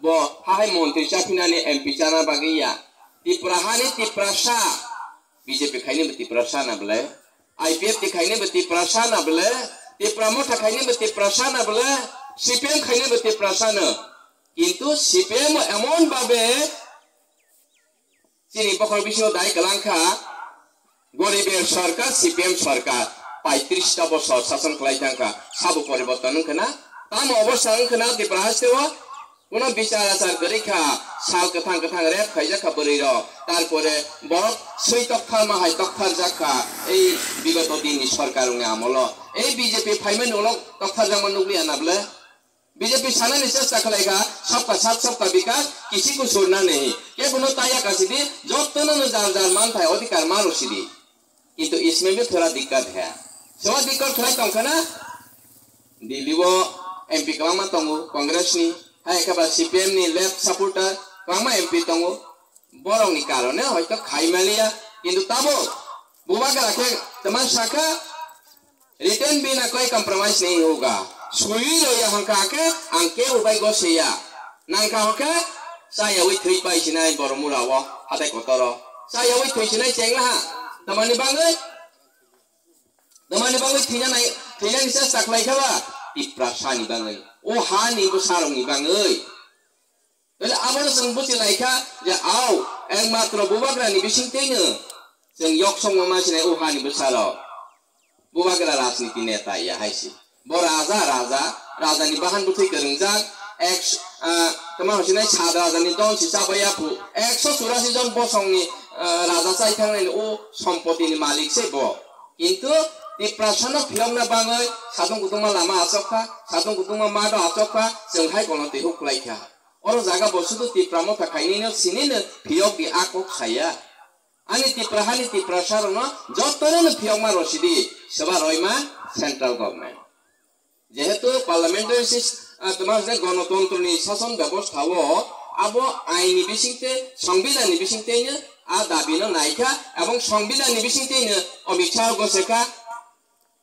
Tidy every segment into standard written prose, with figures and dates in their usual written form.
bo hai montri chapina ni MP chana bagiya Tripura hani Tripurasa BJP khaini be Tripurasa na bole IPF ti khaini be Tripurasa na bole Tripura motha khaini be Tripurasa na bole CPM khaini be Tripurasa na কিন্তু CPM এমন ভাবে চিনি পকর বিষয় দায় কালাঙ্কা গরিবের সরকার CPM সরকার 35টা বছর শাসন খালাইতাঙ্কা সাবু পরিবর্তন হনা তাম অবস্থা হনা Tripura হাসতেও কোন বিচার আচার করিখা সাল কথাং কথাং রেপ খাইজাখা বরির তারপরে বড় সই তক্ষার মাহাই তক্ষার জাখা এই বিগত দিননি সরকার আমল এই বিজেপি ফাইমেন উলক তক্ষার জামান নুকলিয়া নাবলে बीजेपी साना ने चेष्टा करेगा सबका साथ सबका विकास किसी को छोड़ना नहीं ये बोलो ताया का सीधी जो तनो न जार जार मान था अधिकार मारो सीधी किंतु इसमें भी थोड़ा दिक्कत है थोड़ा दिक्कत थोड़ा कम करना दिल्ली वो MP कलामा तंगो कांग्रेस नी है कबा CPM नी लेफ्ट सपोर्टर कलामा MP तंगो बोरों नी कारण है होय तो खाई मालिया किंतु ताबो बुवा का रखे तमाम शाखा रिटर्न बिना कोई कंप्रोमाइज नहीं होगा सुई lo ya hangka ke angke ubai go seya nangka hoke saya wi thui pai sinai boromura wo hatai kotoro saya wi thui sinai cheng la tamani bangai thinya ni sa saklai khaba Tripurasa ni bangai o ha ni bo sarong ni bangai tele abon sung buti laika je au ekmatro bubagra ni bising tenge jeng yok song ma sinai o ha ni bo saro bubagra rajniti neta ya haisi bo raja ni bahan buthi kerungjak kama hosinai sad raja ni don si sabaya pu 184 jon bosong ni raja chai thangnai o sampoti ni malik se bo kintu Tripurasa no philong na bangai sadong kutungma lama asokha sadong kutungma mado asokha jenghai kono te huklaikha oro jaga bosudu Tripura mo thakaini no sini no phiyok di akok saya ani Tripurasa no jotone no phiyok ma rosidi soba roima central government যেহেতু parliamentary তোমার যে গণতন্ত্র নি শাসন ব্যবস্থাও আবো আইনি বিশিংতে সংবিধানী বিশিংতেইনো आ दाबिनो नाइका एवं संविधान बिसिंगतेनो अमित शाह गोसेका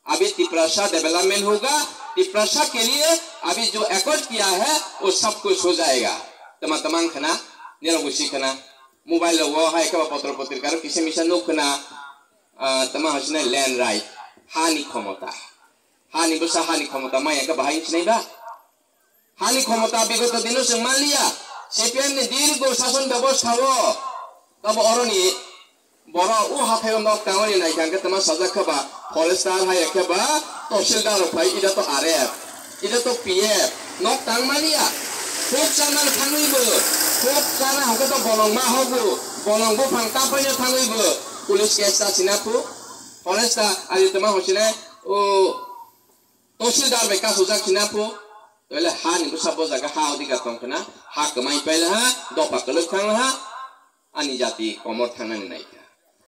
अभी Tripurasa डेवलपमेंट होगा Tripurasa के लिए अभी जो एकॉर्ड किया है वो सब कुछ हो जाएगा तमाम खना निरगुसी खना मोबाइल वो है का पत्र पत्रिका किसी मिशन नो खना तमाम हसने लैंड राइट हानि क्षमता मैं का भाई नहीं बा हानि क्षमता विगत दिनों से मान लिया CPM ने दीर्घ शासन व्यवस्था वो तब औरनी बड़ा वो हाथे में नौक टांगने नहीं क्या कहते हैं सजा कबा फॉरेस्टर है क्या बा तहसीलदार भाई इधर तो RF इधर तो PF नौक टांग मान लिया खूब सामान थांगई बो खूब साना हमको तो बोलों मा हो बो फंगता पहले थांगई बो पुलिस केस ता सिनापु फॉरेस्टर आज तमाम होशिने ओ तहसीलदार बेका सुजाक सिनापु तो ले हा निबो सबो जागा हा अधिकार तंखना हा कमाई पाइला हा दफा कलक थांला हा ani jati komor thangnan nai